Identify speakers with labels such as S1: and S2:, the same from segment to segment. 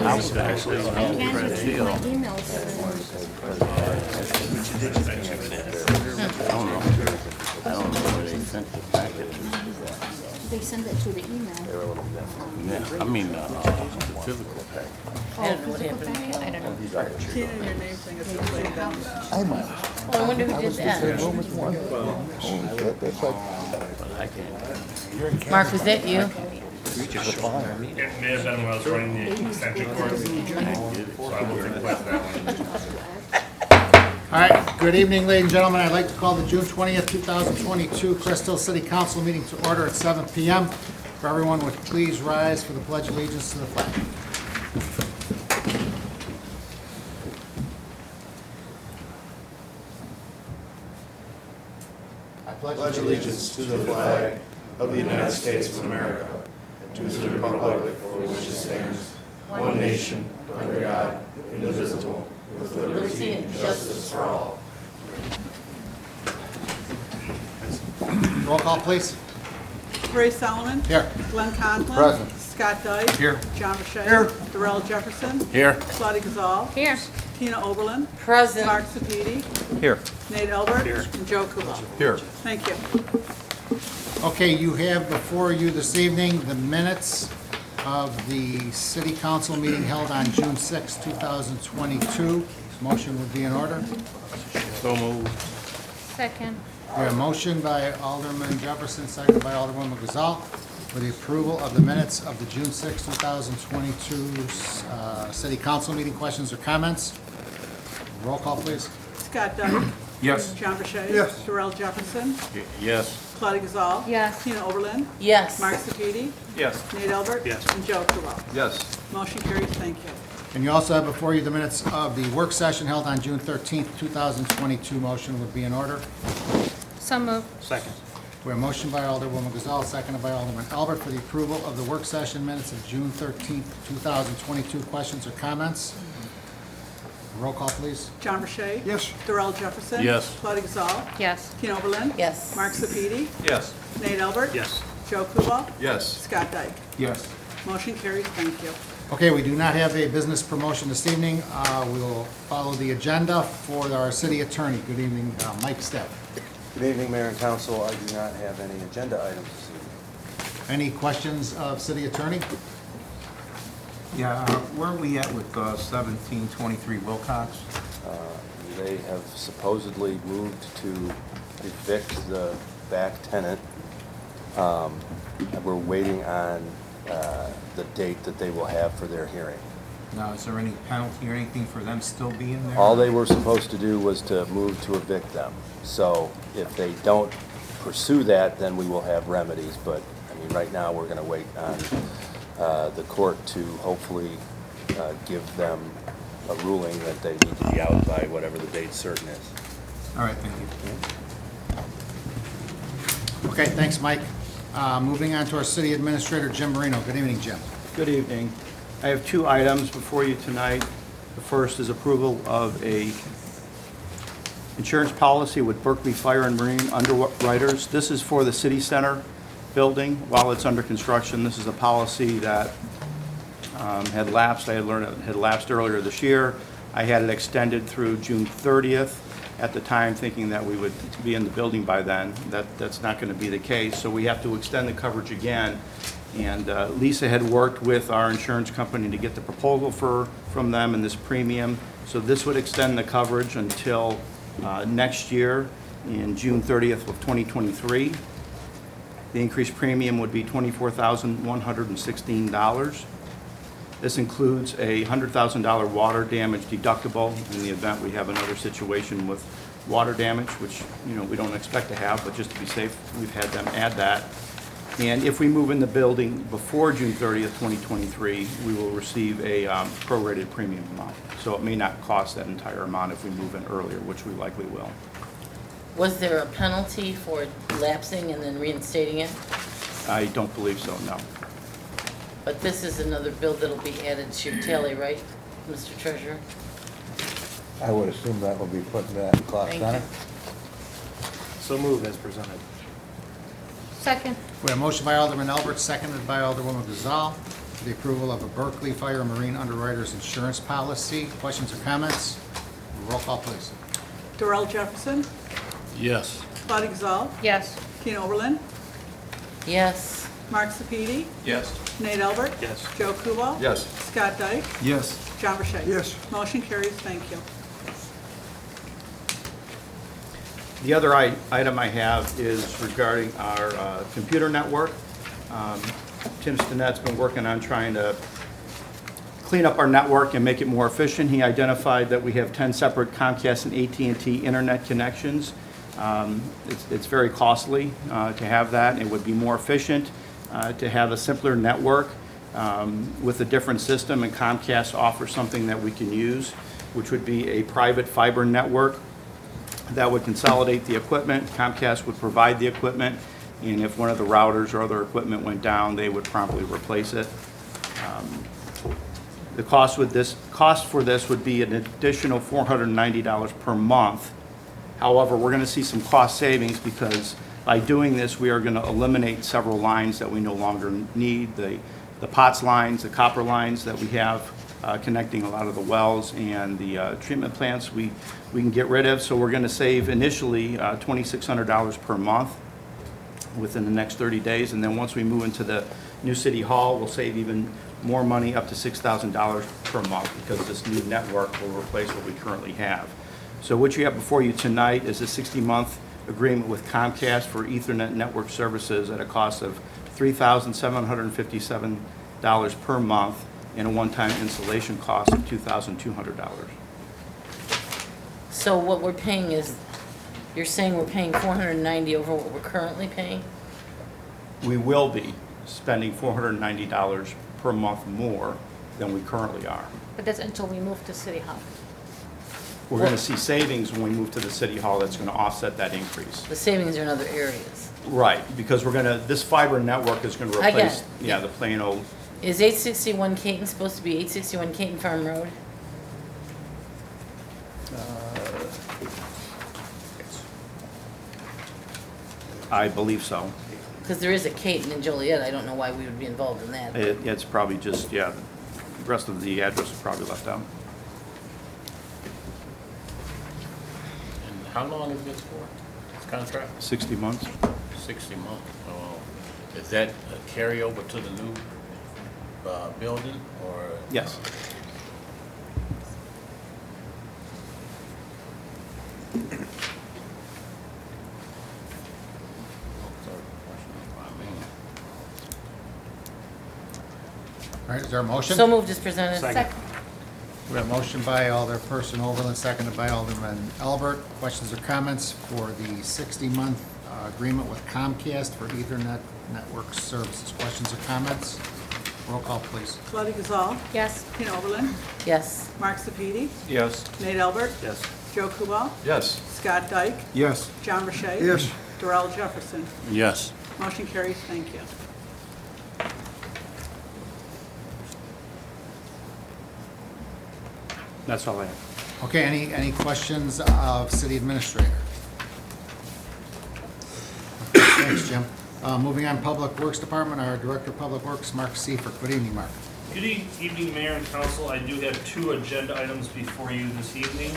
S1: I was actually on Crest Hill.
S2: My emails.
S1: I don't know where they sent the packet.
S2: They send it to the email.
S1: Yeah, I mean, the physical packet.
S2: I don't know what happened. I don't know.
S3: Tina, your name thing is upside down.
S2: Oh, I wonder who did that.
S1: But I can't.
S2: Mark, was that you?
S4: It may have been when I was running the extension course, so I will request that one.
S5: All right, good evening, ladies and gentlemen. I'd like to call the June 20th, 2022 Crest Hill City Council meeting to order at 7 p.m. For everyone would please rise for the Pledge of Allegiance to the flag. I
S6: Pledge allegiance to the flag of the United States of America, and to the republic for which it stands, one nation, under God, indivisible, with liberty and justice for all.
S5: Roll call, please.
S3: Ray Solomon.
S5: Here.
S3: Glenn Conklin.
S5: Present.
S3: Scott Dyke.
S5: Here.
S3: John Burchett.
S5: Here.
S3: Darrell Jefferson.
S1: Here.
S3: Claudia Gazal.
S2: Here.
S3: Tina Oberlin.
S2: Present.
S3: Mark Sepiti.
S1: Here.
S3: Nate Albert. And Joe Kubal.
S1: Here.
S3: Thank you.
S5: Okay, you have before you this evening the minutes of the city council meeting held on June 6, 2022. Motion would be in order.
S1: So moved.
S2: Second.
S5: We have a motion by Alderman Jefferson, seconded by Alderwoman Gazal, for the approval of the minutes of the June 6, 2022 city council meeting. Questions or comments? Roll call, please.
S3: Scott Dyke.
S1: Yes.
S3: John Burchett.
S5: Yes.
S3: Darrell Jefferson.
S1: Yes.
S3: Claudia Gazal.
S2: Yes.
S3: Tina Oberlin.
S2: Yes.
S3: Mark Sepiti.
S1: Yes.
S3: Nate Albert.
S4: Yes.
S3: And Joe Kubal.
S1: Yes.
S3: Motion carries. Thank you.
S5: And you also have before you the minutes of the work session held on June 13, 2022. Motion would be in order.
S2: So moved.
S4: Second.
S5: We have a motion by Alderwoman Gazal, seconded by Alderman Albert for the approval of the work session minutes of June 13, 2022. Questions or comments? Roll call, please.
S3: John Burchett.
S5: Yes.
S3: Darrell Jefferson.
S1: Yes.
S3: Claudia Gazal.
S2: Yes.
S3: Tina Oberlin.
S2: Yes.
S3: Mark Sepiti.
S1: Yes.
S3: Nate Albert.
S4: Yes.
S3: Joe Kubal.
S1: Yes.
S3: Scott Dyke.
S5: Yes.
S3: Motion carries. Thank you.
S5: Okay, we do not have a business promotion this evening. We will follow the agenda for our city attorney. Good evening, Mike Stepp.
S6: Good evening, Mayor and Council. I do not have any agenda items this evening.
S5: Any questions of city attorney?
S7: Yeah, where are we at with 1723 Wilcox?
S6: They have supposedly moved to evict the back tenant. And we're waiting on the date that they will have for their hearing.
S7: Now, is there any penalty or anything for them still being there?
S6: All they were supposed to do was to move to evict them. So if they don't pursue that, then we will have remedies. But, I mean, right now, we're going to wait on the court to hopefully give them a ruling that they need to be out by whatever the date certain is.
S7: All right, thank you.
S5: Okay, thanks, Mike. Moving on to our city administrator, Jim Marino. Good evening, Jim.
S8: Good evening. I have two items before you tonight. The first is approval of a insurance policy with Berkeley Fire and Marine Underwriters. This is for the city center building while it's under construction. This is a policy that had lapsed. I had learned it had lapsed earlier this year. I had it extended through June 30th at the time, thinking that we would be in the building by then. That's not going to be the case, so we have to extend the coverage again. And Lisa had worked with our insurance company to get the proposal from them and this premium. So this would extend the coverage until next year in June 30th of 2023. The increased premium would be $24,116. This includes a $100,000 water damage deductible in the event we have another situation with water damage, which we don't expect to have, but just to be safe, we've had them add that. And if we move in the building before June 30th, 2023, we will receive a prorated premium amount. So it may not cost that entire amount if we move in earlier, which we likely will.
S2: Was there a penalty for lapsing and then reinstating it?
S8: I don't believe so, no.
S2: But this is another bill that'll be added to your tally, right, Mr. Treasurer?
S9: I would assume that will be put in that Clark
S2: Thank
S9: Center.
S2: you.
S4: So moved as presented.
S2: Second.
S5: We have a motion by Alderman Albert, seconded by Alderwoman Gazal, for the approval of a Berkeley Fire and Marine Underwriters Insurance Policy. Questions or comments? Roll call, please.
S3: Darrell Jefferson,
S1: Yes.
S3: Claudia Gazal,
S10: Yes.
S3: Tina Oberlin,
S2: Yes.
S3: Mark Sepiti,
S7: Yes.
S3: Nate Albert.
S8: Yes.
S3: Joe Kubal.
S7: Yes.
S3: Scott Dyke,
S7: Yes.
S3: John Burchett.
S9: Yes.
S3: Motion carries, thank you.
S8: The other item I have is regarding our computer network. Tim Stinnett's been working on trying to clean up our network and make it more efficient. He identified that we have 10 separate Comcast and AT&T internet connections. It's very costly to have that. It would be more efficient to have a simpler network with a different system, and Comcast offers something that we can use, which would be a private fiber network that would consolidate the equipment. Comcast would provide the equipment, and if one of the routers or other equipment went down, they would promptly replace it. The cost for this would be an additional $490 per month. However, we're going to see some cost savings because by doing this, we are going to eliminate several lines that we no longer need. The POTS lines, the copper lines that we have connecting a lot of the wells and the treatment plants we can get rid of. So we're going to save initially $2,600 per month within the next 30 days. And then once we move into the new city hall, we'll save even more money, up to $6,000 per month, because this new network will replace what we currently have. So what you have before you tonight is a 60-month agreement with Comcast for Ethernet network services at a cost of $3,757 per month and a one-time installation cost of $2,200.
S2: So what we're paying is, you're saying we're paying $490 over what we're currently paying?
S8: We will be spending $490 per month more than we currently are.
S10: But that's until we move to City Hall.
S8: We're going to see savings when we move to the city hall that's going to offset that increase.
S2: The savings are in other areas.
S8: Right, because this fiber network is going to
S2: I get
S8: replace,
S2: it.
S8: yeah, the plain old.
S2: Is 861 Caton supposed to be 861 Caton Farm Road?
S8: I believe so.
S2: Because there is a Caton in Joliet, I don't know why we would be involved in that.
S8: It's probably just, yeah, the rest of the address is probably left out.
S1: And how long is this for? This contract?
S8: 60 months.
S1: 60 months. Is that a carryover to the new building, or?
S8: Yes.
S5: All right, is there a motion?
S2: So moved as presented.
S10: Second.
S5: We have a motion by Alderperson Overland, seconded by Alderman Albert. Questions or comments for the 60-month agreement with Comcast for Ethernet network services? Questions or comments? Roll call, please.
S3: Claudia Gazal,
S10: Yes.
S3: Tina Oberlin,
S2: Yes.
S3: Mark Sepiti,
S8: Yes.
S3: Nate Albert,
S8: Yes.
S3: Joe Kubal,
S7: Yes.
S3: Scott Dyke,
S7: Yes.
S3: John Burchett.
S9: Yes.
S3: Darrell Jefferson.
S1: Yes.
S3: Motion carries, thank you.
S8: That's all I have.
S5: Okay, any questions of city administrator? Okay, thanks, Jim. Moving on, Public Works Department, our Director of Public Works, Mark Seifert. Good evening, Mark.
S4: Good evening, Mayor and Council. I do have two agenda items before you this evening.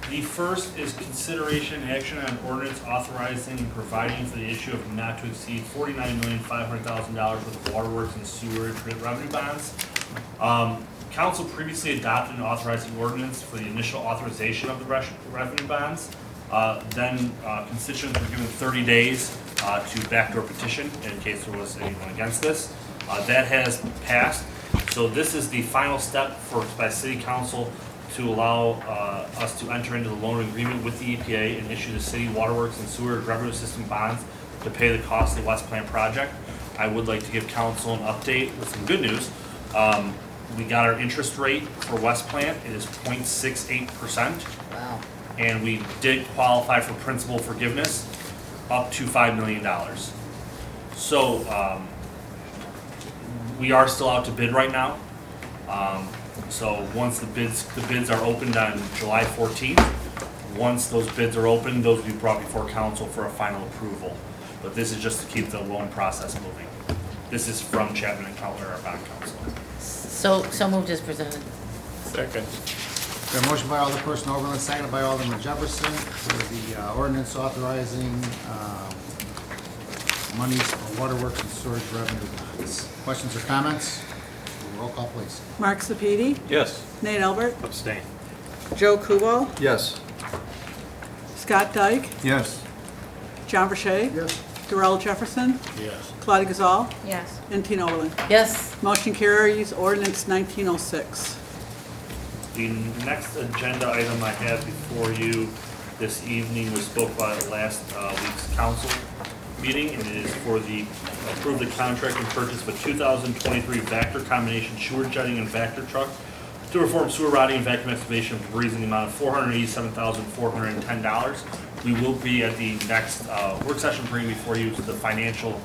S4: The first is consideration and action on ordinance authorizing and providing for the issue of not to exceed $49,500,000 worth of waterworks and sewerage revenue bonds. Council previously adopted an authorizing ordinance for the initial authorization of the revenue bonds. Then constituents were given 30 days to backdoor petition in case there was anyone against this. That has passed. So this is the final step by City Council to allow us to enter into the loan agreement with the EPA and issue the city waterworks and sewer revenue system bonds to pay the cost of the West Plant project. I would like to give council an update with some good news. We got our interest rate for West Plant. It is 0.68%.
S2: Wow.
S4: And we did qualify for principal forgiveness up to $5 million. So we are still out to bid right now. So once the bids are opened on July 14th, once those bids are opened, those will be brought before council for a final approval. But this is just to keep the loan process moving. This is from Chapman and Cutler, our bond counsel.
S2: So moved as presented.
S1: Second.
S5: We have a motion by Alderperson Oberlin, seconded by Alderman Jefferson for the ordinance authorizing monies for waterworks and storage revenue bonds. Questions or comments? Roll call, please.
S3: Mark Sepiti,
S4: Yes.
S3: Nate Albert,
S4: Abstain.
S3: Joe Kubal,
S8: Yes.
S3: Scott Dyke,
S7: Yes.
S3: John Verche,
S5: Yes.
S3: Darrell Jefferson,
S1: Yes.
S3: Claudia Gazal,
S10: Yes.
S3: and Tina Oberlin.
S2: Yes.
S3: Motion carries, ordinance 1906.
S4: The next agenda item I have before you this evening was spoke about at last week's council meeting, and it is for the approve the contract and purchase of a 2023 Vector combination sewer jetting and Vector truck to perform sewer rotting and vacuum excavation for Breeze in the amount of $487,410. We will be at the next work session bringing before you the financial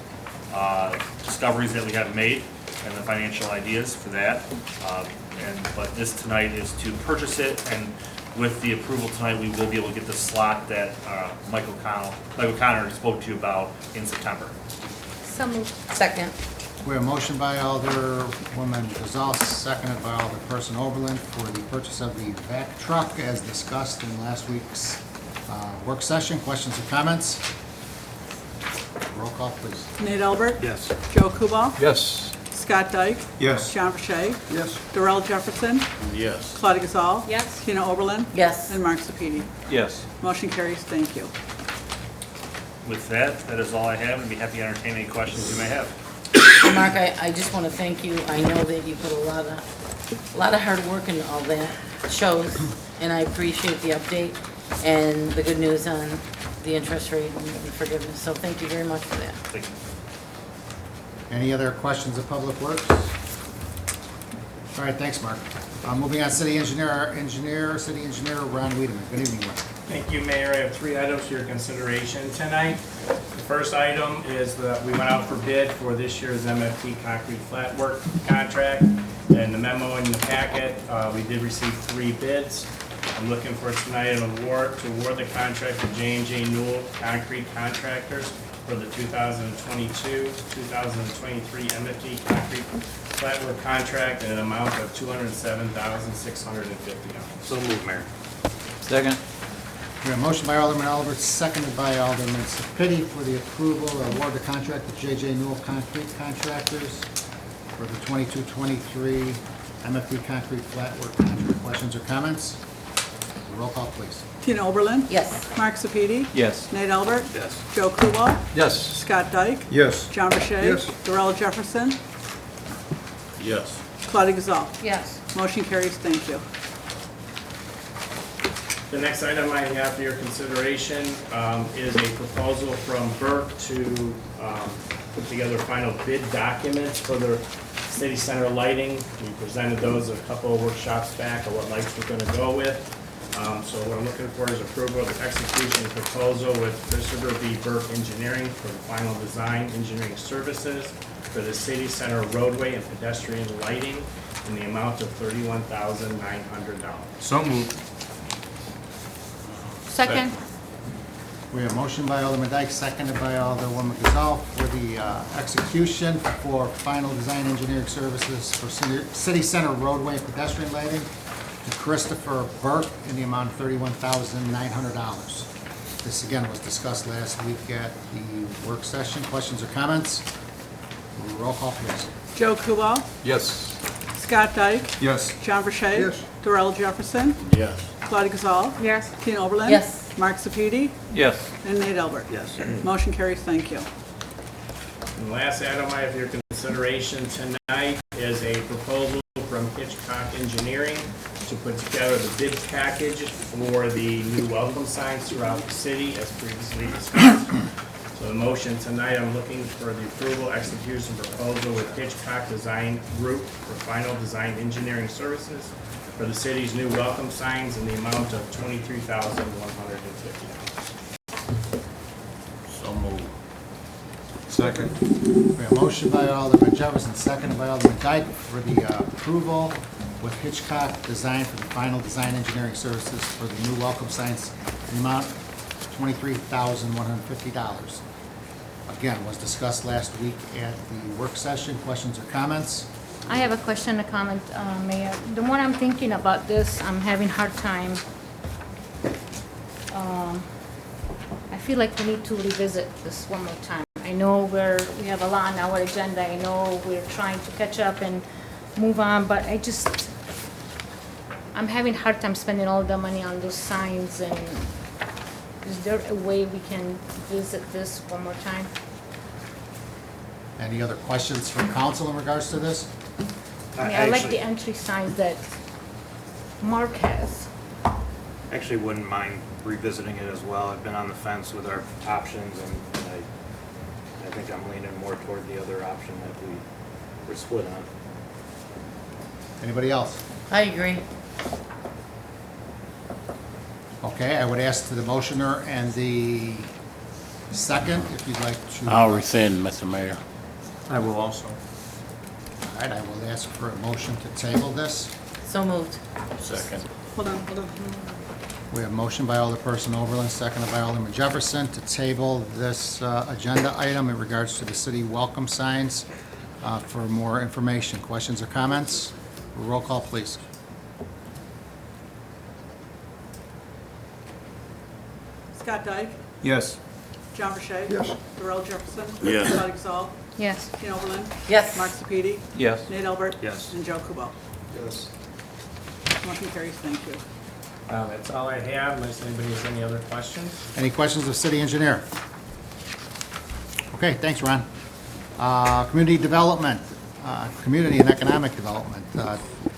S4: discoveries that we have made and the financial ideas for that. But this tonight is to purchase it, and with the approval tonight, we will be able to get the slot that Michael Connor spoke to you about in September.
S10: So moved.
S2: Second.
S5: We have a motion by Alderwoman Gazal, seconded by Alderperson Oberlin for the purchase of the vac truck as discussed in last week's work session. Questions or comments? Roll call, please.
S3: Nate Albert,
S8: Yes.
S3: Joe Kubal,
S8: Yes.
S3: Scott Dyke,
S7: Yes.
S3: John Verche,
S8: Yes.
S3: Darrell Jefferson,
S1: Yes.
S3: Claudia Gazal,
S10: Yes.
S3: Tina Oberlin,
S2: Yes.
S3: and Mark Sepiti.
S8: Yes.
S3: Motion carries, thank you.
S4: With that, that is all I have, and be happy to entertain any questions you may have.
S2: Mark, I just want to thank you. I know that you put a lot of hard work into all that. It shows, and I appreciate the update and the good news on the interest rate and forgiveness. So thank you very much for that.
S4: Thank you.
S5: Any other questions of Public Works? All right, thanks, Mark. Moving on, City Engineer Ron Wiedemann. Good evening, Ron.
S11: Thank you, Mayor. I have 3 items for your consideration tonight. The first item is that we went out for bid for this year's MFT concrete flat work contract. And the memo in the packet, we did receive 3 bids. I'm looking for tonight an award to award the contract to J&J Newell Concrete Contractors for the 2022-2023 MFT concrete flat work contract in an amount of $207,650.
S8: So moved, Mayor.
S7: Second.
S5: We have a motion by Alderman Albert, seconded by Alderman Sepiti for the approval to award the contract to J.J. Newell Concrete Contractors for the 22-23 MFD Concrete Flat Work Contract. Questions or comments? Roll call, please.
S3: Tina Oberlin,
S2: Yes.
S3: Mark Sepiti,
S8: Yes.
S3: Nate Albert,
S8: Yes.
S3: Joe Kubal,
S8: Yes.
S3: Scott Dyke,
S8: Yes.
S3: John Verche,
S8: Yes.
S3: Darrell Jefferson,
S1: Yes.
S3: Claudia Gazal.
S10: Yes.
S3: Motion carries, thank you.
S11: The next item I have for your consideration is a proposal from Burke to put together final bid documents for the city center lighting. We presented those a couple of workshops back of what lights we're going to go with. So what I'm looking for is approval of the execution proposal with Christopher B. Burke Engineering for the final design engineering services for the city center roadway and pedestrian lighting in the amount of $31,900.
S7: So moved.
S10: Second.
S5: We have a motion by Alderman Dyke, seconded by Alderwoman Gazal for the execution for final design engineering services for city center roadway and pedestrian lighting to Christopher Burke in the amount of $31,900. This again was discussed last week at the work session. Questions or comments? Roll call, please.
S3: Joe Kubal,
S8: Yes.
S3: Scott Dyke,
S7: Yes.
S3: John Verche,
S8: Yes.
S3: Darrell Jefferson,
S1: Yes.
S3: Claudia Gazal,
S10: Yes.
S3: Tina Oberlin.
S2: Yes.
S3: Mark Sepiti,
S8: Yes.
S3: and Nate Albert.
S8: Yes.
S3: Motion carries, thank you.
S11: And the last item I have for your consideration tonight is a proposal from Hitchcock Engineering to put together the bid package for the new welcome signs throughout the city as previously discussed. So the motion tonight, I'm looking for the approval, execution proposal with Hitchcock Design Group for final design engineering services for the city's new welcome signs in the amount of $23,150.
S1: So moved.
S7: Second.
S5: We have a motion by Alderman Jefferson, seconded by Alderman Dyke for the approval with Hitchcock Design for the final design engineering services for the new welcome signs in the amount of $23,150. Again, was discussed last week at the work session. Questions or comments?
S10: I have a question, a comment, Mayor. The more I'm thinking about this, I'm having hard time. I feel like we need to revisit this one more time. I know we have a lot on our agenda. I know we're trying to catch up and move on, but I'm having hard time spending all the money on those signs, and is there a way we can visit this one more time?
S5: Any other questions from council in regards to this?
S10: I mean, I like the entry signs that Mark has.
S7: Actually wouldn't mind revisiting it as well. I've been on the fence with our options, and I think I'm leaning more toward the other option that we were split on.
S5: Anybody else?
S2: I agree.
S5: Okay, I would ask to the motioner and the second, if you'd like to.
S1: I'll rescind, Mr. Mayor.
S7: I will also.
S5: All right, I will ask for a motion to table this.
S2: So moved.
S1: Second.
S3: Hold on.
S5: We have motion by Alderperson Oberlin, seconded by Alderman Jefferson, to table this agenda item in regards to the city welcome signs for more information. Questions or comments? Roll call, please.
S3: Scott Dyke.
S7: Yes.
S3: John Rashay.
S9: Yes.
S3: Darrell Jefferson.
S1: Yes.
S3: Claudia Gazal.
S10: Yes.
S3: Tina Oberlin.
S2: Yes.
S3: Mark Sepiti.
S7: Yes.
S3: Nate Albert.
S7: Yes.
S3: And Joe Kubal.
S9: Yes.
S3: Motion carries. Thank you.
S11: That's all I have, unless anybody has any other questions.
S5: Any questions of city engineer? Okay, thanks, Ron. Community development, community and economic development.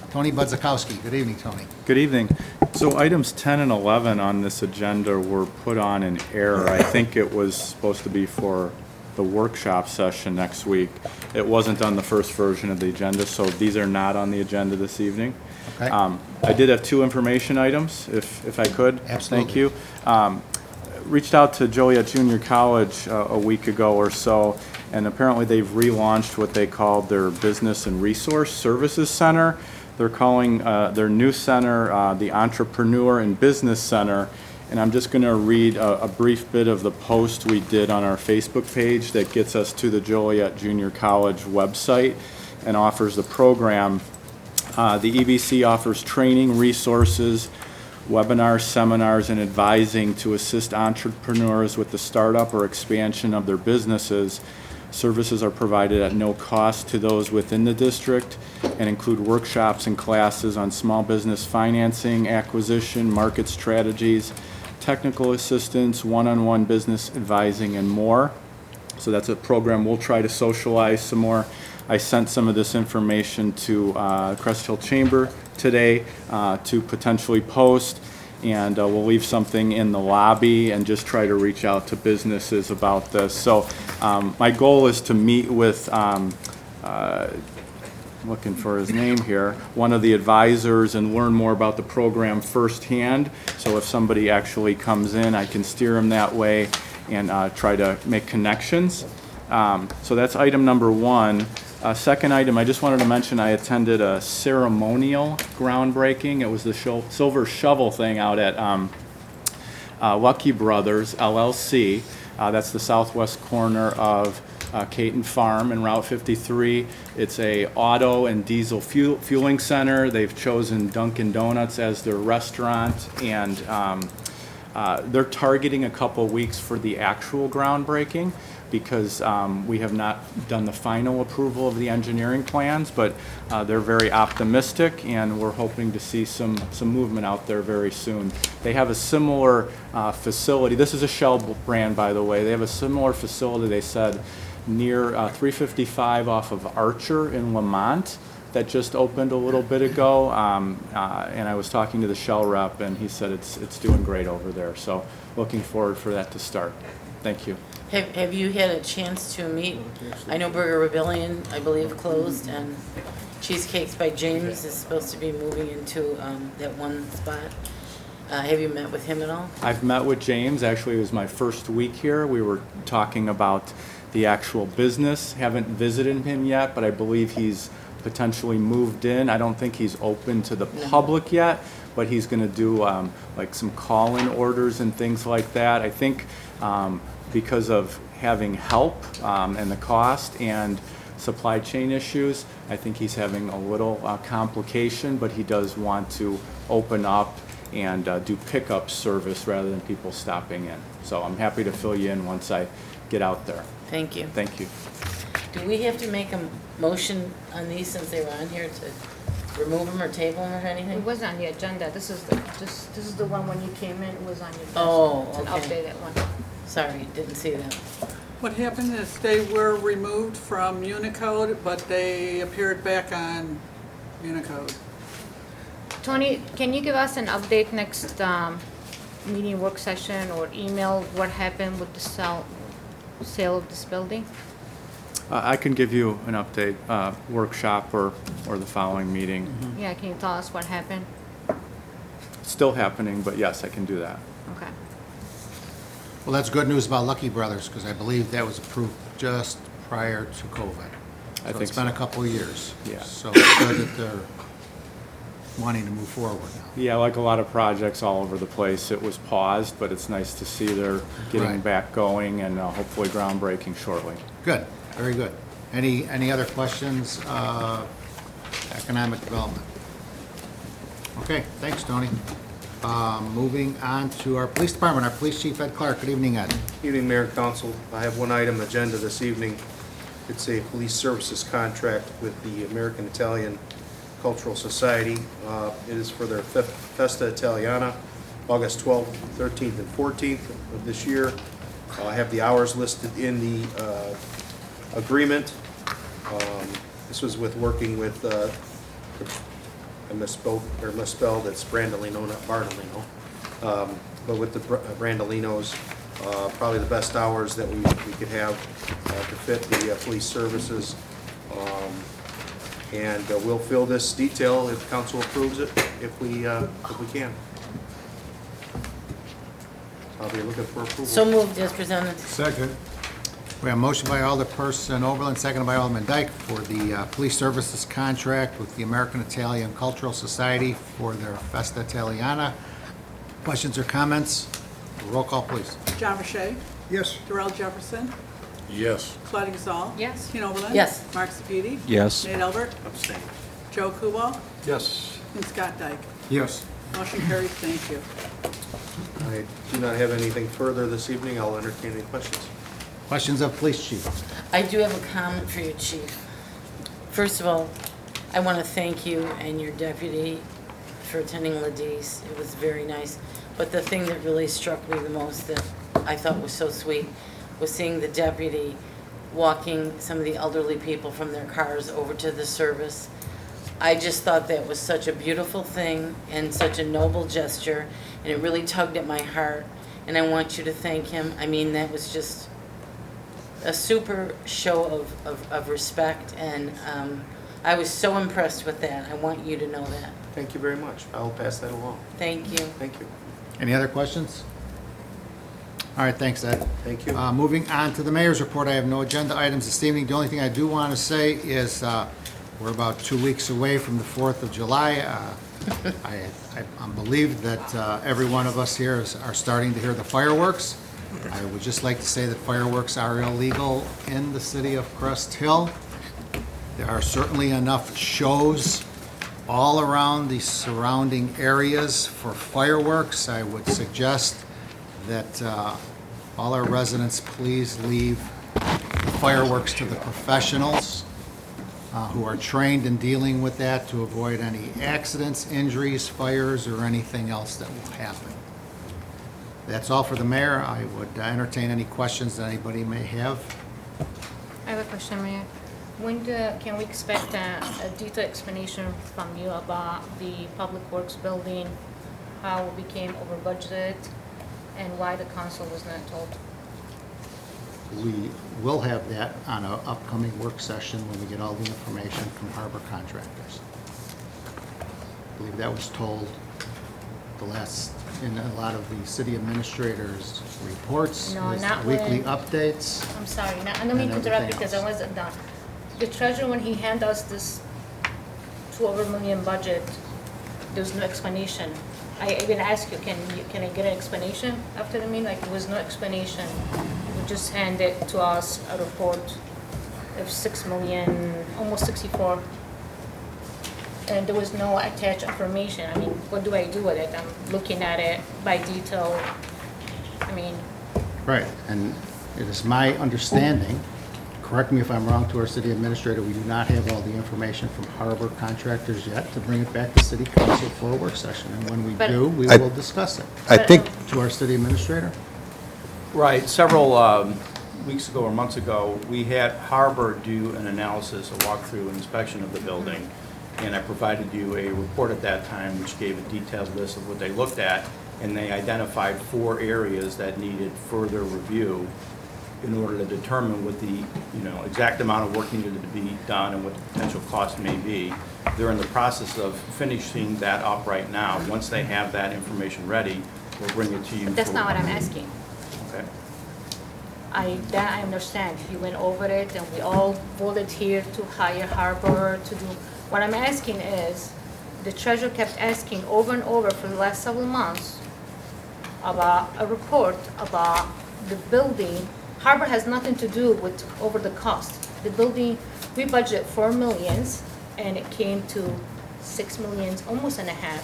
S5: Tony Budzakowski. Good evening, Tony.
S12: Good evening. So items 10 and 11 on this agenda were put on in error. I think it was supposed to be for the workshop session next week. It wasn't on the first version of the agenda, so these are not on the agenda this evening.
S5: Okay.
S12: I did have two information items, if I could.
S5: Absolutely.
S12: Thank you. Reached out to Joliet Junior College a week ago or so, and apparently they've relaunched what they called their Business and Resource Services Center. They're calling their new center the Entrepreneur and Business Center, and I'm just going to read a brief bit of the post we did on our Facebook page that gets us to the Joliet Junior College website and offers the program. The EBC offers training, resources, webinars, seminars, and advising to assist entrepreneurs with the startup or expansion of their businesses. Services are provided at no cost to those within the district and include workshops and classes on small business financing, acquisition, market strategies, technical assistance, one-on-one business advising, and more. So that's a program we'll try to socialize some more. I sent some of this information to Crest Hill Chamber today to potentially post, and we'll leave something in the lobby and just try to reach out to businesses about this. So my goal is to meet with, looking for his name here, one of the advisors and learn more about the program firsthand. So if somebody actually comes in, I can steer them that way and try to make connections. So that's item number one. Second item, I just wanted to mention I attended a ceremonial groundbreaking. It was the silver shovel thing out at Lucky Brothers LLC. That's the southwest corner of Caton Farm and Route 53. It's a auto and diesel fueling center. They've chosen Dunkin' Donuts as their restaurant, and they're targeting a couple weeks for the actual groundbreaking, because we have not done the final approval of the engineering plans, but they're very optimistic, and we're hoping to see some movement out there very soon. They have a similar facility. This is a Shell brand, by the way. They have a similar facility, they said, near 355 off of Archer in Lamont that just opened a little bit ago. And I was talking to the Shell rep, and he said it's doing great over there. So looking forward for that to start. Thank you.
S2: Have you had a chance to meet? I know Burger Rebellion, I believe, closed, and Cheesecakes by James is supposed to be moving into that one spot. Have you met with him at all?
S12: I've met with James. Actually, it was my first week here. We were talking about the actual business. Haven't visited him yet, but I believe he's potentially moved in. I don't think he's open to the public yet, but he's going to do like some call-in orders and things like that. I think because of having help and the cost, and supply chain issues. I think he's having a little complication, but he does want to open up and do pickup service rather than people stopping in. So I'm happy to fill you in once I get out there.
S2: Thank you.
S12: Thank you.
S2: Do we have to make a motion on these since they were on here to remove them or table them or
S10: It
S2: anything?
S10: was on the agenda. This is the one when you came in, it was on your desk.
S2: Oh,
S10: It's an
S2: okay.
S10: updated one.
S2: Sorry, didn't see that.
S3: What happened is they were removed from Unicode, but they appeared back on Unicode.
S10: Tony, can you give us an update next meeting, work session, or email what happened with the sale of this building?
S12: I can give you an update, workshop or the following meeting.
S10: Yeah, can you tell us what happened?
S12: Still happening, but yes, I can do that.
S10: Okay.
S5: Well, that's good news about Lucky Brothers, because I believe that was approved just prior to COVID.
S12: I
S5: So
S12: think
S5: it's been a
S12: so.
S5: couple of years.
S12: Yeah.
S5: So it's good that they're wanting to move forward now.
S12: Yeah, like a lot of projects all over the place, it was paused, but it's nice to see they're getting
S5: Right.
S12: back going and hopefully groundbreaking shortly.
S5: Good, very good. Any other questions? Economic development. Okay, thanks, Tony. Moving on to our police department, our police chief, Ed Clark. Good evening, Ed.
S13: Evening, Mayor and Council. I have one item agenda this evening. It's a police services contract with the American Italian Cultural Society. It is for their Festa Italiana, August 12th, 13th, and 14th of this year. I have the hours listed in the agreement. This was with working with, I misspelled, it's Brandolino, not Bardolino. But with the Brandolinos, probably the best hours that we could have to fit the police services. And we'll fill this detail if council approves it, if we can. I'll be looking for approval.
S2: So moved as presented.
S9: Second.
S5: We have a motion by Alderperson Oberlin, seconded by Alderman Dyke for the police services contract with the American Italian Cultural Society for their Festa Italiana. Questions or comments? Roll call, please.
S3: John Rashay,
S9: Yes.
S3: Darrell Jefferson,
S1: Yes.
S3: Claudia Gazal.
S10: Yes.
S3: Tina Oberlin.
S2: Yes.
S3: Mark Sepiti.
S8: Yes.
S3: Nate Albert,
S7: Abstain.
S3: Joe Kubal,
S9: Yes.
S3: and Scott Dyke.
S9: Yes.
S3: Motion carries. Thank you.
S13: I do not have anything further this evening. I'll entertain any questions.
S5: Questions of police chief?
S2: I do have a comment for you, Chief. First of all, I want to thank you and your deputy for attending Ladise. It was very nice. But the thing that really struck me the most that I thought was so sweet was seeing the deputy walking some of the elderly people from their cars over to the service. I just thought that was such a beautiful thing and such a noble gesture, and it really tugged at my heart. And I want you to thank him. I mean, that was just a super show of respect, and I was so impressed with that. I want you to know that.
S13: Thank you very much. I'll pass that along.
S2: Thank you.
S13: Thank you.
S5: Any other questions? All right, thanks, Ed.
S13: Thank you.
S5: Moving on to the mayor's report, I have no agenda items this evening. The only thing I do want to say is we're about 2 weeks away from the 4th of July. I believe that every one of us here are starting to hear the fireworks. I would just like to say that fireworks are illegal in the city of Crest Hill. There are certainly enough shows all around the surrounding areas for fireworks. I would suggest that all our residents please leave the fireworks to the professionals who are trained in dealing with that to avoid any accidents, injuries, fires, or anything else that will happen. That's all for the mayor. I would entertain any questions that anybody may have.
S10: I have a question, Mayor. Can we expect a detailed explanation from you about the Public Works building, how it became over budgeted, and why the council was not told?
S5: We will have that on an upcoming work session when we get all the information from harbor contractors. I believe that was told in a lot of the city administrators' reports,
S10: No,
S5: his
S10: not
S5: weekly
S10: when-
S5: updates.
S10: I'm sorry, I don't mean to
S5: And
S10: interrupt
S5: everything
S10: because I
S5: else.
S10: wasn't done. The treasurer, when he handed us this $2 million budget, there's no explanation. I even asked you, can I get an explanation after the meeting? Like, there was no explanation. You just handed to us a report of 6 million, almost 64. And there was no attached information. I mean, what do I do with it? I'm looking at it by detail. I mean,
S5: Right, and it is my understanding, correct me if I'm wrong, to our city administrator, we do not have all the information from harbor contractors yet to bring it back to city council for a work session. And when we
S10: But-
S5: do, we
S9: I-
S5: will discuss it.
S9: I think,
S5: To our city administrator?
S8: Right, several weeks ago or months ago, we had Harbor do an analysis, a walkthrough inspection of the building, and I provided you a report at that time which gave a detailed list of what they looked at, and they identified 4 areas that needed further review in order to determine what the, exact amount of work needed to be done and what the potential cost may be. They're in the process of finishing that up right now. Once they have that information ready, we'll bring it to you.
S10: but that's
S8: for-
S10: not what I'm asking.
S8: Okay.
S10: That I understand. You went over it and we all voted here to hire Harbor to do. What I'm asking is, the treasurer kept asking over and over for the last several months about a report about the building. Harbor has nothing to do with over the cost. The building, we budget 4 millions and it came to 6 millions, almost and a half.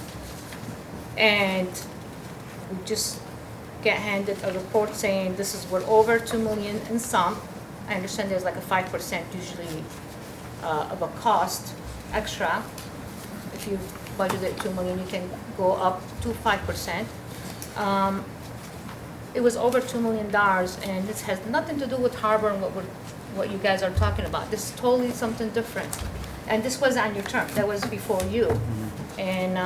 S10: And we just get handed a report saying this is, we're over 2 million and some. I understand there's like a 5% usually of a cost extra. If you budgeted 2 million, you can go up to 5%. It was over $2 million, and this has nothing to do with Harbor and what you guys are talking about. This is totally something different. And this was on your term, that was before you. And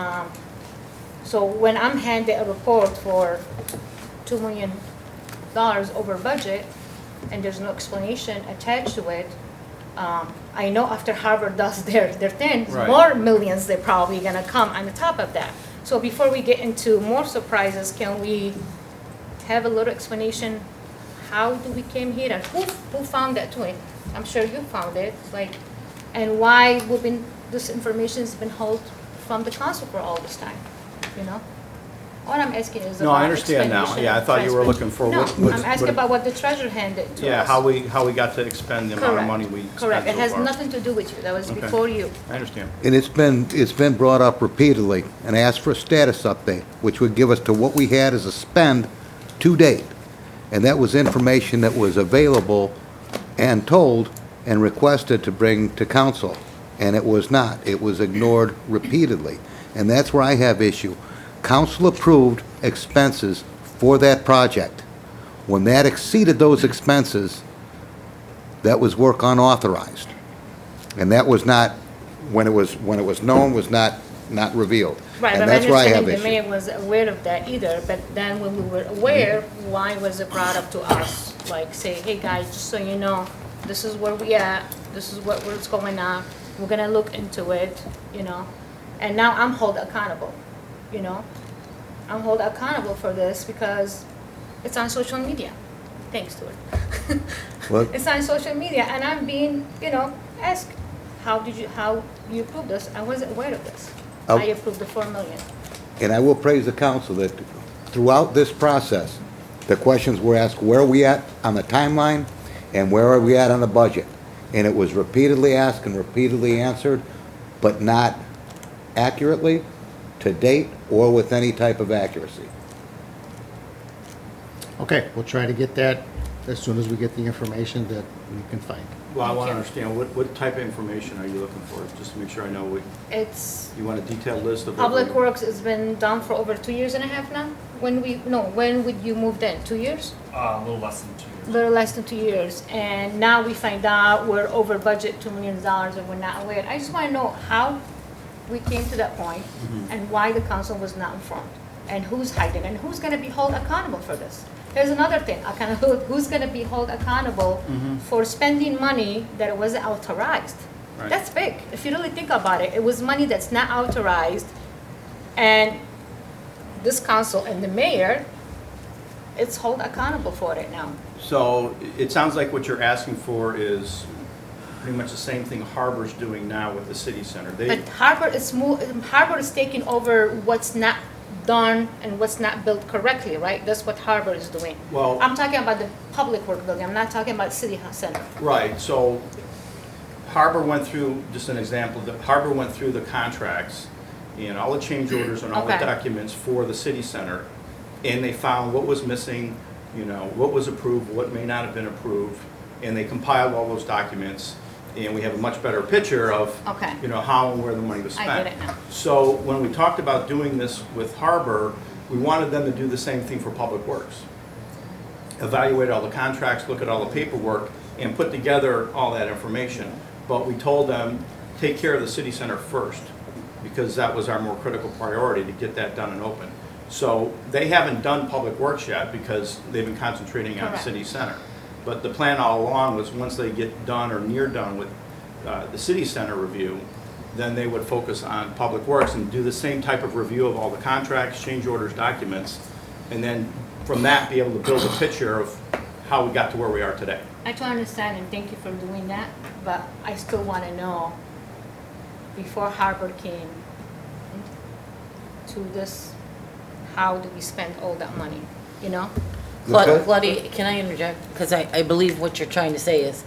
S10: so when I'm handed a report for $2 million over budget, and there's no explanation attached to it, I know after Harbor does their thing,
S8: Right.
S10: more millions they're probably gonna come on the top of that. So before we get into more surprises, can we have a little explanation, how do we came here, and who found that twin? I'm sure you found it, like, and why this information's been held from the council for all this time, you know? What I'm asking is
S8: No, I
S10: about
S8: understand now.
S10: explanation
S8: Yeah, I thought you were looking for
S10: No,
S8: what-
S10: I'm asking about what the treasurer handed to us.
S8: Yeah, how we got to expend the amount of
S10: Correct.
S8: money we spent so
S10: Correct, it has
S8: far.
S10: nothing to do with you, that was
S8: Okay.
S10: before you.
S8: I understand.
S9: and it's been brought up repeatedly, and asked for a status update, which would give us to what we had as a spend to date. And that was information that was available and told and requested to bring to council. And it was not. It was ignored repeatedly. And that's where I have issue. Council approved expenses for that project. When that exceeded those expenses, that was work unauthorized. And that was not, when it was known, was not revealed.
S10: Right,
S9: And
S10: but
S9: that's
S10: I'm
S9: where I have
S10: understanding the
S9: issue.
S10: mayor was aware of that either, but then when we were aware, why was it brought up to us? Like, say, hey, guys, just so you know, this is where we at, this is what's going on, we're gonna look into it, you know? And now I'm held accountable, you know? I'm held accountable for this because it's on social media. Thanks, Stuart.
S9: What?
S10: It's on social media, and I'm being, asked, how you approved this? I wasn't aware of this.
S9: Oh.
S10: I approved the 4 million.
S9: And I will praise the council that throughout this process, the questions were asked, where are we at on the timeline, and where are we at on the budget? And it was repeatedly asked and repeatedly answered, but not accurately, to date, or with any type of accuracy.
S5: Okay, we'll try to get that as soon as we get the information that we can find.
S8: Well, I
S10: Thank
S8: want to
S10: you.
S8: understand, what type of information are you looking for? Just to make sure I know,
S10: It's,
S8: you want a detailed list of?
S10: Public
S8: every-
S10: Works has been done for over 2.5 years now? When would you moved in? 2 years?
S4: A little less than 2 years.
S10: A little less than 2 years. And now we find out we're over budget $2 million and we're not aware. I just want to know how we came to that point and why the council was not informed. And who's hiding and who's going to be held accountable for this? Here's another thing, who's going to be held accountable for spending money that wasn't authorized?
S8: Right.
S10: That's big. If you really think about it, it was money that's not authorized, and this council and the mayor, it's held accountable for it now.
S8: So it sounds like what you're asking for is pretty much the same thing Harbor's doing now with the city center.
S10: But Harbor is taking over what's not done and what's not built correctly, right? That's what Harbor is doing.
S8: Well-
S10: I'm talking about the public work building, I'm not talking about city center.
S8: Right, so Harbor went through, just an example, the Harbor went through the contracts and all the change orders and all the
S10: Okay.
S8: documents for the city center, and they found what was missing, you know, what was approved, what may not have been approved, and they compiled all those documents, and we have a much better picture of,
S10: Okay.
S8: you know, how and where the money was
S10: I
S8: spent.
S10: get it now.
S8: So when we talked about doing this with Harbor, we wanted them to do the same thing for Public Works. Evaluate all the contracts, look at all the paperwork, and put together all that information. But we told them, take care of the city center first, because that was our more critical priority to get that done and open. So they haven't done Public Works yet because they've been concentrating on the
S10: Correct.
S8: city center. But the plan all along was once they get done or near done with the city center review, then they would focus on Public Works and do the same type of review of all the contracts, change orders, documents, and then from that be able to build a picture of how we got to where we are today.
S10: I totally understand and thank you for doing that, but I still want to know, before Harbor came to this, how do we spend all that money, you know?
S2: Claudia, can I interject? Because I believe what you're trying to say is,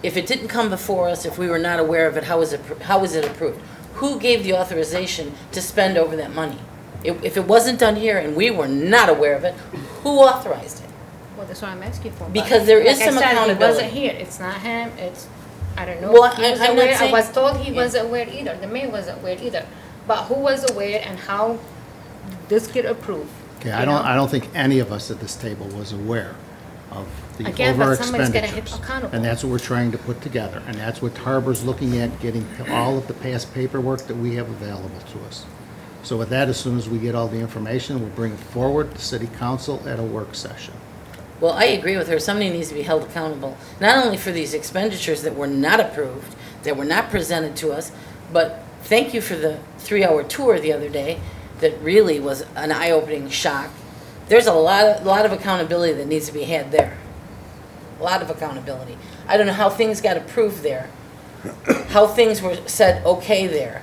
S2: if it didn't come before us, if we were not aware of it, how was it approved? Who gave the authorization to spend over that money? If it wasn't done here and we were not aware of it, who authorized it?
S10: Well, that's what I'm asking for. but
S2: Because there is
S10: like I
S2: some
S10: said, He
S2: accountability.
S10: wasn't here, it's not him, it's, I don't know.
S2: Well,
S10: if he was
S2: I'm not
S10: aware. I
S2: saying-
S10: was told he
S2: Yeah.
S10: wasn't aware either, the mayor wasn't aware either. But who was aware and how this get approved?
S5: Okay,
S10: you
S5: I
S10: know?
S5: don't think any of us at this table was aware of the
S10: Again, but somebody's gotta
S5: over-expenditures.
S10: hit accountable.
S5: And that's what we're trying to put together, and that's what Harbor's looking at, getting all of the past paperwork that we have available to us. So with that, as soon as we get all the information, we'll bring it forward to city council at a work session.
S2: Well, I agree with her. Somebody needs to be held accountable, not only for these expenditures that were not approved, that were not presented to us, but thank you for the 3-hour tour the other day that really was an eye-opening shock. There's a lot of accountability that needs to be had there. A lot of accountability. I don't know how things got approved there, how things were said okay there.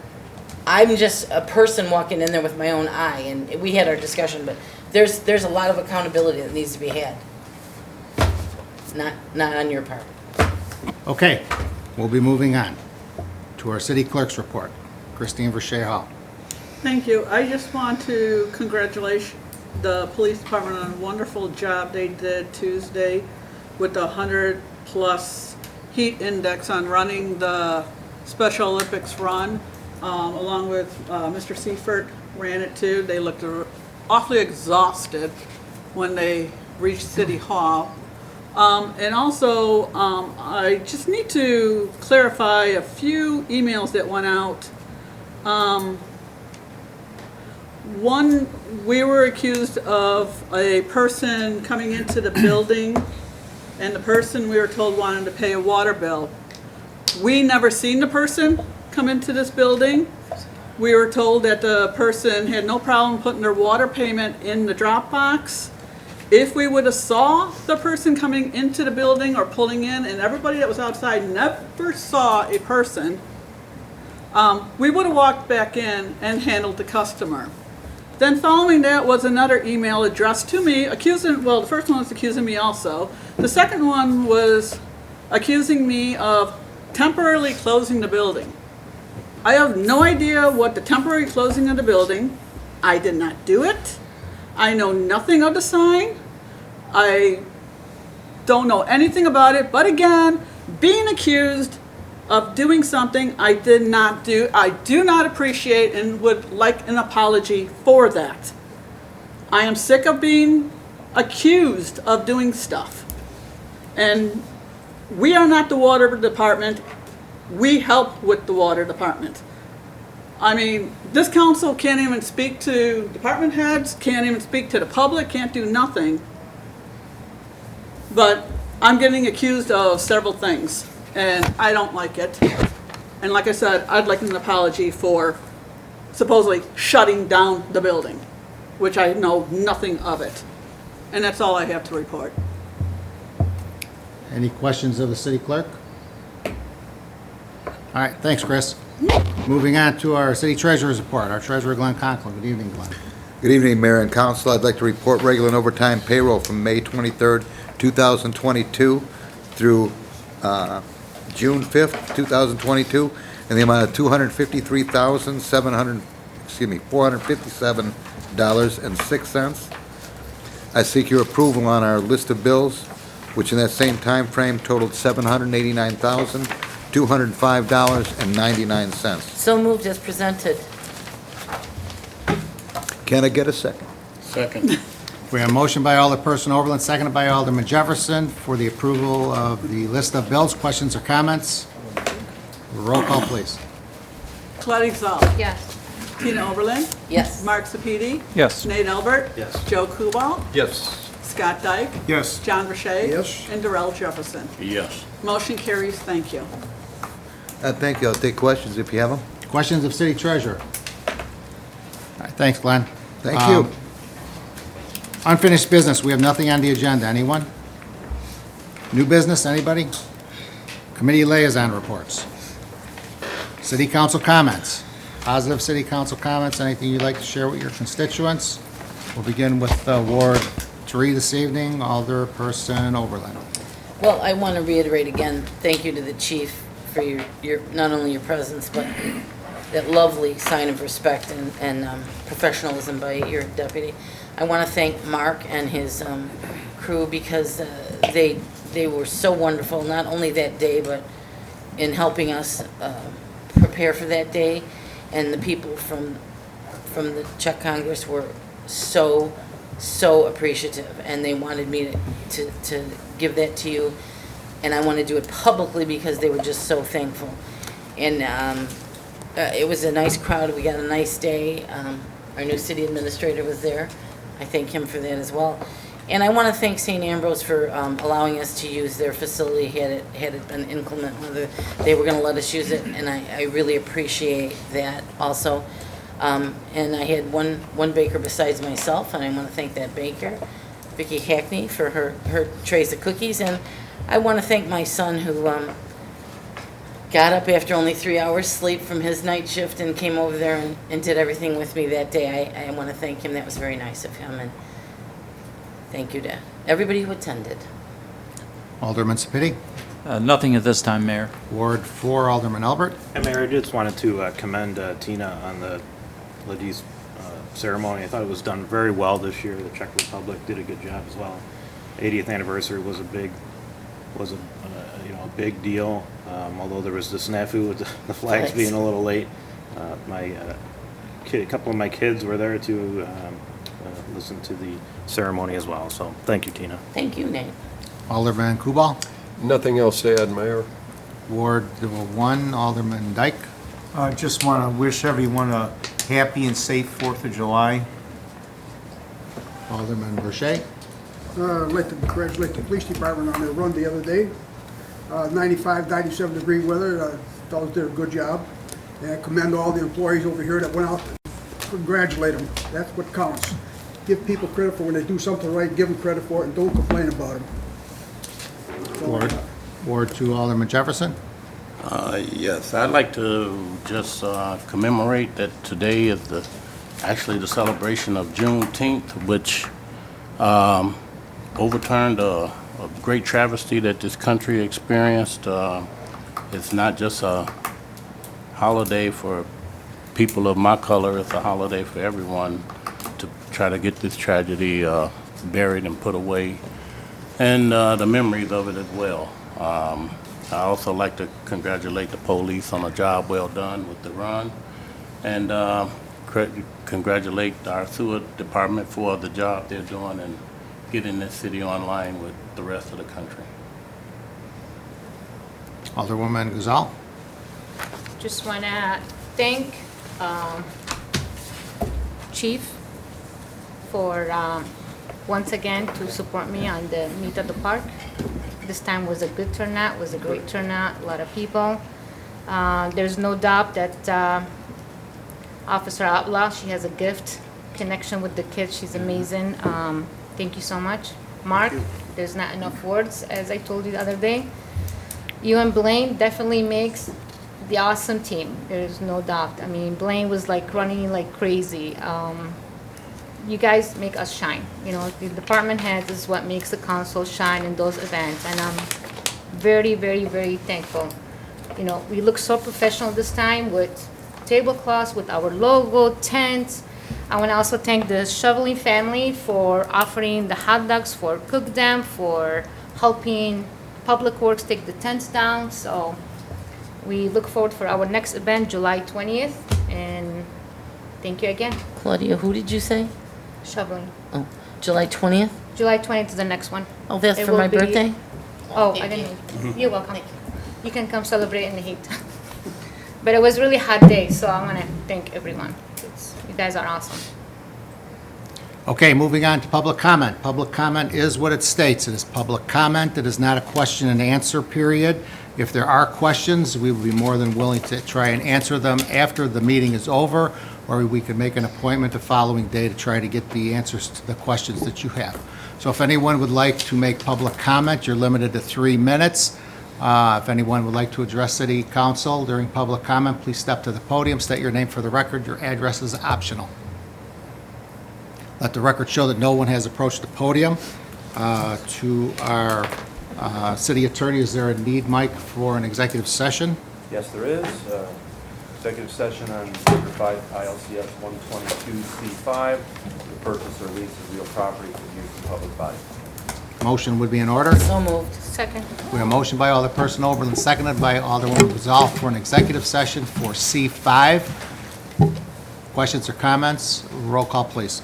S2: I'm just a person walking in there with my own eye, and we had our discussion, but there's a lot of accountability that needs to be had. Not on your part.
S5: Okay, we'll be moving on to our city clerk's report. Christine Verche Hall.
S3: Thank you. I just want to congratulate the police department on a wonderful job they did Tuesday with the 100+ heat index on running the Special Olympics run, along with Mr. Seifert ran it too. They looked awfully exhausted when they reached City Hall. And also, I just need to clarify a few emails that went out. One, we were accused of a person coming into the building, and the person we were told wanted to pay a water bill. We never seen the person come into this building. We were told that the person had no problem putting their water payment in the drop box. If we would have saw the person coming into the building or pulling in, and everybody that was outside never saw a person, we would have walked back in and handled the customer. Then following that was another email addressed to me accusing, well, the first one was accusing me also. The second one was accusing me of temporarily closing the building. I have no idea what the temporary closing of the building. I did not do it. I know nothing of the sign. I don't know anything about it, but again, being accused of doing something I did not do, I do not appreciate and would like an apology for that. I am sick of being accused of doing stuff. And we are not the water department. We help with the water department. I mean, this council can't even speak to department heads, can't even speak to the public, can't do nothing. But I'm getting accused of several things, and I don't like it. And like I said, I'd like an apology for supposedly shutting down the building, which I know nothing of it. And that's all I have to report.
S5: Any questions of the city clerk? All right, thanks, Chris. Moving on to our city treasurer's report. Our treasurer, Glenn Conklin. Good evening, Glenn.
S9: Good evening, Mayor and Council. I'd like to report regular and overtime payroll from May 23rd, 2022 through June 5th, 2022, in the amount of $457.06. I seek your approval on our list of bills, which in that same time frame totaled $789,205.99.
S2: So moved as presented.
S9: Can I get a second?
S1: Second.
S5: We have a motion by Alderperson Overland, seconded by Alderman Jefferson for the approval of the list of bills. Questions or comments? Roll call, please.
S3: Claudia Gazal.
S10: Yes.
S3: Tina Oberlin.
S2: Yes.
S3: Mark Sepiti.
S8: Yes.
S3: Nate Albert.
S7: Yes.
S3: Joe Kubal.
S1: Yes.
S3: Scott Dyke.
S8: Yes.
S3: John Verche.
S13: Yes.
S3: And Darrell Jefferson.
S1: Yes.
S3: Motion carries. Thank you.
S9: Thank you. I'll take questions if you have them.
S5: Questions of City Treasurer? All right, thanks, Glenn.
S9: Thank you.
S5: Unfinished business, we have nothing on the agenda. Anyone? New business, anybody? Committee liaison reports. City council comments. Positive city council comments, anything you'd like to share with your constituents? We'll begin with Ward 3 this evening, Alderperson Overland.
S2: Well, I want to reiterate again, thank you to the chief for your not only your presence, but that lovely sign of respect and professionalism by your deputy. I want to thank Mark and his crew because they were so wonderful, not only that day, but in helping us prepare for that day. And the people from the Czech Congress were so appreciative, and they wanted me to give that to you. And I want to do it publicly because they were just so thankful. And it was a nice crowd. We got a nice day. Our new city administrator was there. I thank him for that as well. And I want to thank St. Ambrose for allowing us to use their facility had it been inclement weather. They were going to let us use it, and I really appreciate that also. And I had one baker besides myself, and I want to thank that baker, Vicki Hackney, for her trays of cookies. And I want to thank my son who got up after only 3 hours sleep from his night shift and came over there and did everything with me that day. I want to thank him. That was very nice of him. And thank you to everybody who attended.
S5: Alderman Sepiti.
S14: Nothing at this time, Mayor.
S5: Ward 4, Alderman Albert.
S7: And Mayor, I just wanted to commend Tina on the Ladies ceremony. I thought it was done very well this year. The Czech Republic did a good job as well. 80th anniversary was a big deal. Although there was the snafu with the flags being a little late. A couple of my kids were there to listen to the ceremony as well. So thank you, Tina.
S2: Thank you, Nate.
S5: Alderman Kubal.
S15: Nothing else to add, Mayor.
S5: Ward 1, Alderman Dyke.
S8: Just want to wish everyone a happy and safe 4th of July.
S5: Alderman Verche.
S16: I'd like to congratulate the police department on their run the other day. 95, 97 degree weather. Fellows did a good job. And I commend all the employees over here that went out. Congratulate them. That's what counts. Give people credit for when they do something right. Give them credit for it, and don't complain about them.
S5: Ward 2, Alderman Jefferson.
S1: Yes, I'd like to just commemorate that today is actually the celebration of Juneteenth, which overturned a great travesty that this country experienced. It's not just a holiday for people of my color, it's a holiday for everyone to try to get this tragedy buried and put away, and the memories of it as well. I also like to congratulate the police on a job well done with the run, and congratulate our sewer department for the job they're doing and getting this city online with the rest of the country.
S5: Alderwoman Gazal.
S10: Just want to thank Chief for once again to support me on the Meet at the Park. This time was a good turnout, was a great turnout, a lot of people. There's no doubt that Officer Outlaw, she has a gift, connection with the kids, she's amazing. Thank you so much. Mark, there's not enough words, as I told you the other day. You and Blaine definitely makes the awesome team, there's no doubt. I mean, Blaine was like running like crazy. You guys make us shine. You know, the department heads is what makes the council shine in those events, and I'm very, very, very thankful You know, we look so professional this time with tablecloths, with our logo, tents. I want to also thank the shoveling family for offering the hot dogs, for cook them, for helping Public Works take the tents down. So we look forward for our next event, July 20th, and thank you again.
S2: Claudia, who did you say?
S10: Shoveling.
S2: Oh, July 20th?
S10: July 20th is the next one.
S2: Oh, that's
S10: It
S2: for
S10: will
S2: my
S10: be-
S2: birthday?
S10: Oh, I didn't know. You're welcome. You can come celebrate in the heat. But it was really hot day, so I want to thank everyone. You guys are awesome.
S5: Okay, moving on to public comment. Public comment is what it states. It is public comment. It is not a question and answer period. If there are questions, we will be more than willing to try and answer them after the meeting is over, or we can make an appointment the following day to try to get the answers to the questions that you have. So if anyone would like to make public comment, you're limited to 3 minutes. If anyone would like to address City Council during public comment, please step to the podium, state your name for the record. Your address is optional. Let the record show that no one has approached the podium. To our city attorney, is there a need, Mike, for an executive session?
S6: Yes, there is. Executive session on Chapter 5 ILCS 122C5, the purchase or lease of real property for use in public body.
S5: Motion would be in order.
S2: So moved.
S10: Second.
S5: We have a motion by Alderperson Oberlin, seconded by Alderwoman Gazal for an executive session for C5. Questions or comments? Roll call, please.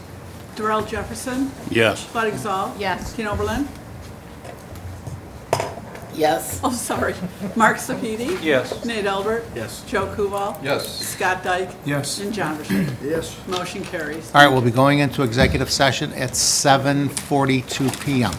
S3: Darrell Jefferson,
S1: Yes.
S3: Claudia Gazal.
S10: Yes.
S3: Tina Oberlin.
S2: Yes.
S3: Oh, sorry. Mark Sepiti.
S8: Yes.
S3: Nate Albert.
S8: Yes.
S3: Joe Kubal.
S15: Yes.
S3: Scott Dyke.
S8: Yes.
S3: And John Rashay.
S16: Yes.
S3: Motion carries.
S5: All right, we'll be going into executive session at 7:42 PM.